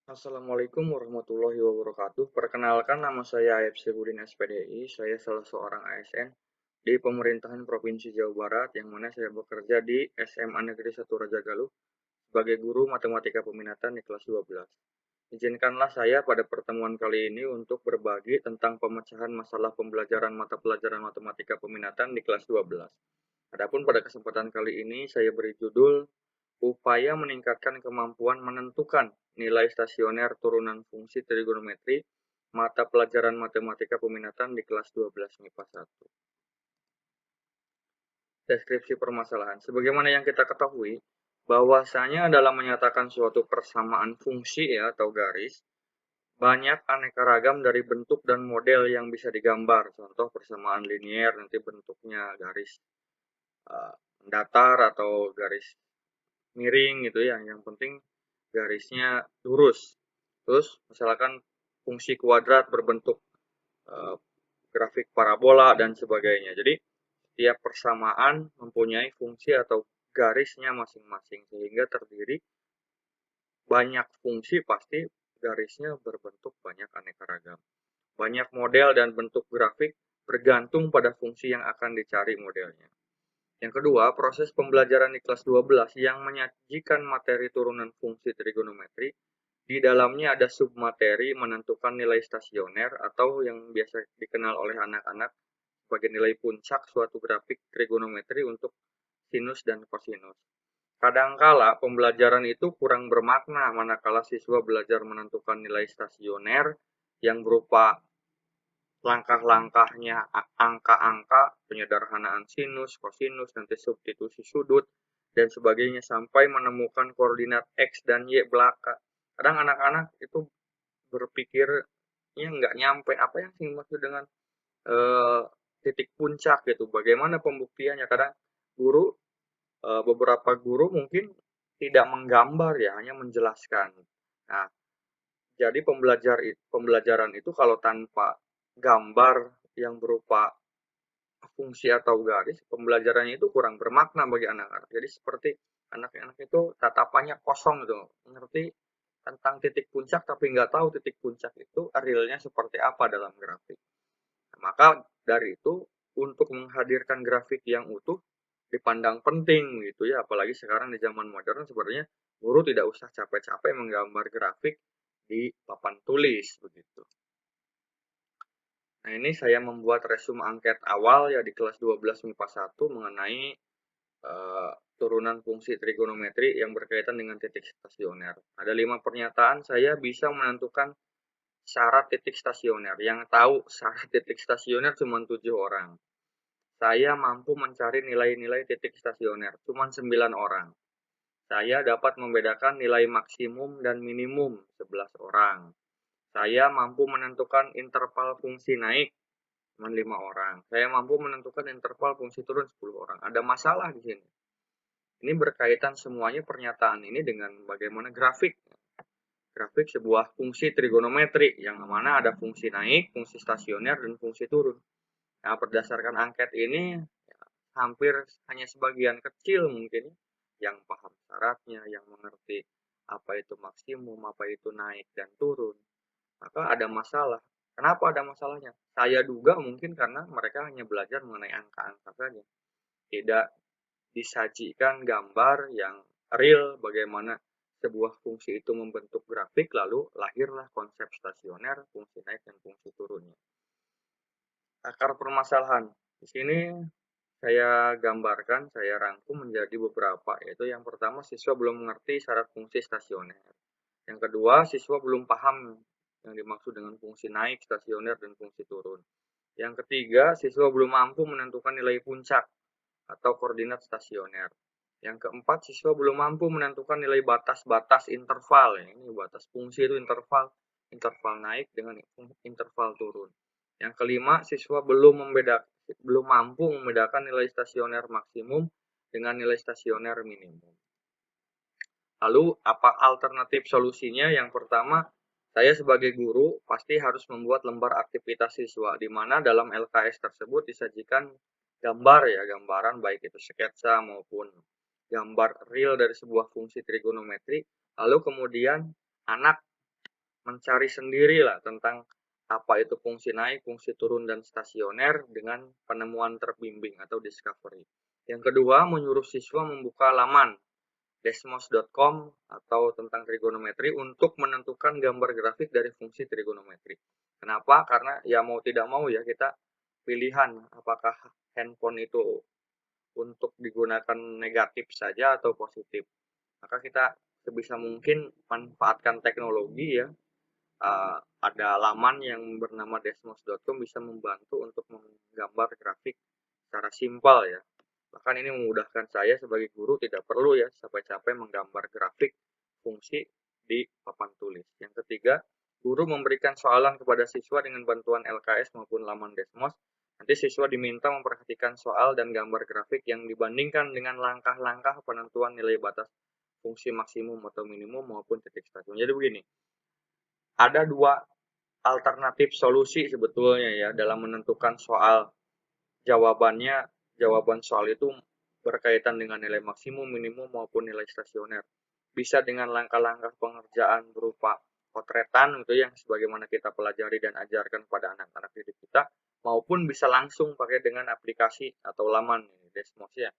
Assalamualaikum warahmatullahi wabarakatuh. Perkenalkan, nama saya Aep Syebudin SPDI. Saya salah seorang ASN di pemerintahan Provinsi Jawa Barat, yang mana saya bekerja di SMA Negeri 1 Rajagaluh sebagai guru matematika peminatan di kelas 12. Izinkanlah saya pada pertemuan kali ini untuk berbagi tentang pemecahan masalah pembelajaran mata pelajaran matematika peminatan di kelas 12. Adapun pada kesempatan kali ini saya beri judul upaya meningkatkan kemampuan menentukan nilai stasioner turunan fungsi trigonometri mata pelajaran matematika peminatan di kelas 12 MIPA 1. Deskripsi permasalahan. Sebagaimana yang kita ketahui, bahwasanya dalam menyatakan suatu persamaan fungsi atau garis, banyak aneka ragam dari bentuk dan model yang bisa digambar. Contoh persamaan linier, nanti bentuknya garis datar atau garis miring gitu ya. Yang penting garisnya lurus. Terus misalkan fungsi kuadrat berbentuk grafik parabola dan sebagainya. Jadi setiap persamaan mempunyai fungsi atau garisnya masing-masing, sehingga terdiri banyak fungsi, pasti garisnya berbentuk banyak aneka ragam. Banyak model dan bentuk grafik bergantung pada fungsi yang akan dicari modelnya. Yang kedua, proses pembelajaran di kelas 12 yang menyajikan materi turunan fungsi trigonometri. Di dalamnya ada submateri menentukan nilai stasioner atau yang biasa dikenal oleh anak-anak sebagai nilai puncak suatu grafik trigonometri untuk sinus dan kosinus. Kadangkala pembelajaran itu kurang bermakna manakala siswa belajar menentukan nilai stasioner yang berupa langkah-langkahnya angka-angka, penyederhanaan sinus, kosinus, nanti substitusi sudut, dan sebagainya sampai menemukan koordinat X dan Y belaka. Kadang anak-anak itu berpikirnya nggak nyampe apa yang dimaksud dengan eh, titik puncak gitu. Bagaimana pembuktiannya? Kadang guru beberapa guru mungkin tidak menggambar ya, hanya menjelaskan. Nah, jadi pembelajaran itu kalau tanpa gambar yang berupa fungsi atau garis, pembelajarannya itu kurang bermakna bagi anak-anak. Jadi seperti anak-anak itu tatapannya kosong gitu, ngerti tentang titik puncak tapi nggak tahu titik puncak itu realnya seperti apa dalam grafik. Nah, maka dari itu untuk menghadirkan grafik yang utuh dipandang penting gitu ya, apalagi sekarang di zaman modern sebenarnya guru tidak usah capek-capek menggambar grafik di papan tulis begitu. Nah, ini saya membuat resume angket awal ya di kelas 12 MIPA 1 mengenai turunan fungsi trigonometri yang berkaitan dengan titik stasioner. Ada 5 pernyataan saya bisa menentukan syarat titik stasioner. Yang tahu syarat titik stasioner cuma 7 orang. Saya mampu mencari nilai-nilai titik stasioner cuma 9 orang. Saya dapat membedakan nilai maksimum dan minimum 11 orang. Saya mampu menentukan interval fungsi naik cuma 5 orang. Saya mampu menentukan interval fungsi turun 10 orang. Ada masalah di sini. Ini berkaitan semuanya pernyataan ini dengan bagaimana grafik. Grafik sebuah fungsi trigonometri yang mana ada fungsi naik, fungsi stasioner, dan fungsi turun. Nah, berdasarkan angket ini hampir hanya sebagian kecil mungkin yang paham syaratnya, yang mengerti apa itu maksimum, apa itu naik dan turun. Maka ada masalah. Kenapa ada masalahnya? Saya duga mungkin karena mereka hanya belajar mengenai angka-angka saja. Tidak disajikan gambar yang real bagaimana sebuah fungsi itu membentuk grafik, lalu lahirlah konsep stasioner, fungsi naik dan fungsi turunnya. Akar permasalahan di sini saya gambarkan, saya rangkum menjadi beberapa, yaitu yang pertama siswa belum mengerti syarat fungsi stasioner. Yang kedua, siswa belum paham yang dimaksud dengan fungsi naik, stasioner, dan fungsi turun. Yang ketiga, siswa belum mampu menentukan nilai puncak atau koordinat stasioner. Yang keempat, siswa belum mampu menentukan nilai batas-batas interval. Ini batas fungsi itu interval, interval naik dengan interval turun. Yang kelima, siswa belum mampu membedakan nilai stasioner maksimum dengan nilai stasioner minimum. Lalu apa alternatif solusinya? Yang pertama, saya sebagai guru pasti harus membuat lembar aktivitas siswa, di mana dalam LKS tersebut disajikan gambar ya, gambaran baik itu sketsa maupun gambar real dari sebuah fungsi trigonometri. Lalu kemudian anak mencari sendirilah tentang apa itu fungsi naik, fungsi turun, dan stasioner dengan penemuan terbimbing atau discovery. Yang kedua, menyuruh siswa membuka laman desmos.com atau tentang trigonometri untuk menentukan gambar grafik dari fungsi trigonometri. Kenapa? Karena ya mau tidak mau ya kita pilihan apakah handphone itu untuk digunakan negatif saja atau positif. Maka kita sebisa mungkin manfaatkan teknologi ya. Ada laman yang bernama desmos.com bisa membantu untuk menggambar grafik secara simpel ya. Bahkan ini memudahkan saya sebagai guru tidak perlu ya capek-capek menggambar grafik fungsi di papan tulis. Yang ketiga, guru memberikan soalan kepada siswa dengan bantuan LKS maupun laman Desmos. Nanti siswa diminta memperhatikan soal dan gambar grafik yang dibandingkan dengan langkah-langkah penentuan nilai batas fungsi maksimum atau minimum maupun titik stasiun. Jadi begini, ada dua alternatif solusi sebetulnya ya dalam menentukan soal. Jawaban soal itu berkaitan dengan nilai maksimum, minimum, maupun nilai stasioner. Bisa dengan langkah-langkah pengerjaan berupa potretan gitu yang sebagaimana kita pelajari dan ajarkan pada anak-anak didik kita, maupun bisa langsung pakai dengan aplikasi atau laman Desmos ya.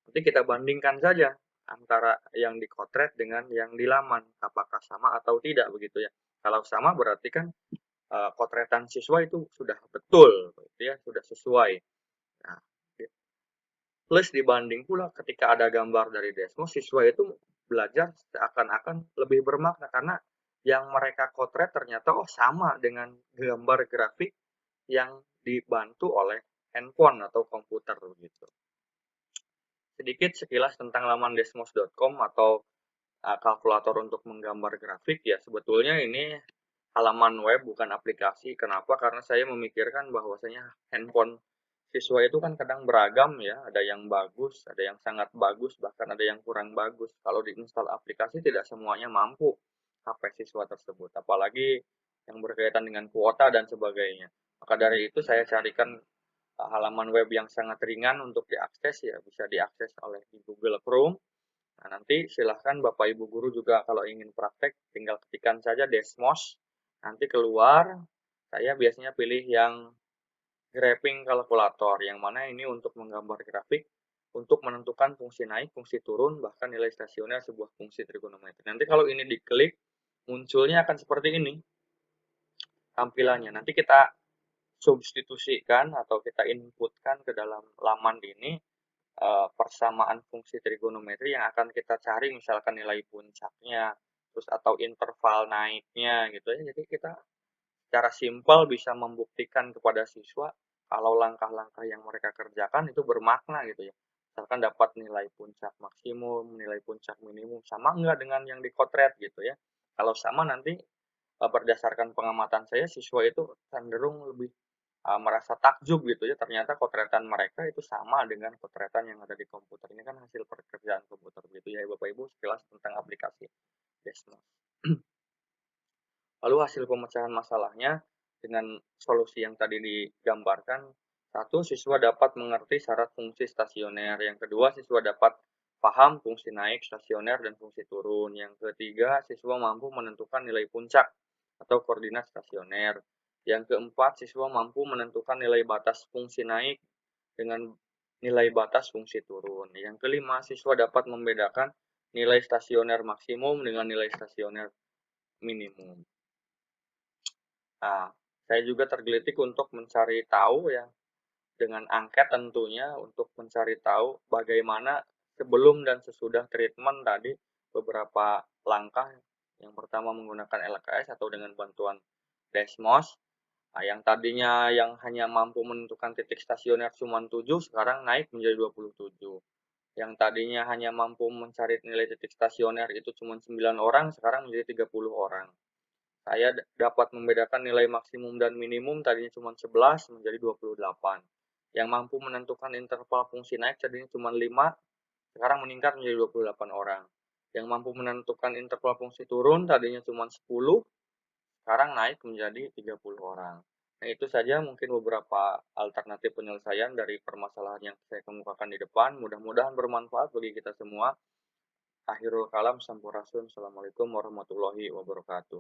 Nanti kita bandingkan saja antara yang dikotret dengan yang di laman, apakah sama atau tidak begitu ya. Kalau sama berarti kan kotretan siswa itu sudah betul, ya sudah sesuai. Nah, plus dibanding pula ketika ada gambar dari Desmos, siswa itu belajar seakan-akan lebih bermakna karena yang mereka kotret ternyata sama dengan gambar grafik yang dibantu oleh handphone atau komputer gitu. Sedikit sekilas tentang laman desmos.com atau kalkulator untuk menggambar grafik ya, sebetulnya ini halaman web bukan aplikasi. Kenapa? Karena saya memikirkan bahwasanya handphone siswa itu kan kadang beragam ya, ada yang bagus, ada yang sangat bagus, bahkan ada yang kurang bagus. Kalau diinstal aplikasi tidak semuanya mampu HP siswa tersebut, apalagi yang berkaitan dengan kuota dan sebagainya. Maka dari itu saya carikan halaman web yang sangat ringan untuk diakses ya, bisa diakses oleh di Google Chrome. Nah, nanti silahkan Bapak Ibu Guru juga kalau ingin praktek, tinggal ketikkan saja Desmos, nanti keluar, saya biasanya pilih yang graphing kalkulator, yang mana ini untuk menggambar grafik, untuk menentukan fungsi naik, fungsi turun, bahkan nilai stasioner sebuah fungsi trigonometri. Nanti kalau ini diklik, munculnya akan seperti ini tampilannya. Nanti kita substitusikan atau kita inputkan ke dalam laman ini persamaan fungsi trigonometri yang akan kita cari, misalkan nilai puncaknya, terus atau interval naiknya gitu ya. Jadi kita secara simpel bisa membuktikan kepada siswa kalau langkah-langkah yang mereka kerjakan itu bermakna gitu ya. Misalkan dapat nilai puncak maksimum, nilai puncak minimum, sama enggak dengan yang dikotret gitu ya. Kalau sama nanti berdasarkan pengamatan saya siswa itu cenderung lebih merasa takjub gitu ya, ternyata kotretan mereka itu sama dengan kotretan yang ada di komputer. Ini kan hasil pekerjaan komputer gitu ya Bapak Ibu, sekilas tentang aplikasi Desmos. Lalu hasil pemecahan masalahnya dengan solusi yang tadi digambarkan, satu, siswa dapat mengerti syarat fungsi stasioner. Yang kedua, siswa dapat paham fungsi naik, stasioner, dan fungsi turun. Yang ketiga, siswa mampu menentukan nilai puncak atau koordinat stasioner. Yang keempat, siswa mampu menentukan nilai batas fungsi naik dengan nilai batas fungsi turun. Yang kelima, siswa dapat membedakan nilai stasioner maksimum dengan nilai stasioner minimum. Nah, saya juga tergelitik untuk mencari tahu ya, dengan angket tentunya untuk mencari tahu bagaimana sebelum dan sesudah treatment tadi beberapa langkah. Yang pertama menggunakan LKS atau dengan bantuan Desmos. Nah, yang tadinya yang hanya mampu menentukan titik stasioner cuma 7, sekarang naik menjadi 27. Yang tadinya hanya mampu mencari nilai titik stasioner itu cuma 9 orang, sekarang menjadi 30 orang. Saya dapat membedakan nilai maksimum dan minimum tadinya cuma 11 menjadi 28. Yang mampu menentukan interval fungsi naik tadinya cuma 5, sekarang meningkat menjadi 28 orang. Yang mampu menentukan interval fungsi turun tadinya cuma 10, sekarang naik menjadi 30 orang. Nah, itu saja mungkin beberapa alternatif penyelesaian dari permasalahan yang saya kemukakan di depan. Mudah-mudahan bermanfaat bagi kita semua. Akhirul kalam, sampurasun. Assalamualaikum warahmatullahi wabarakatuh.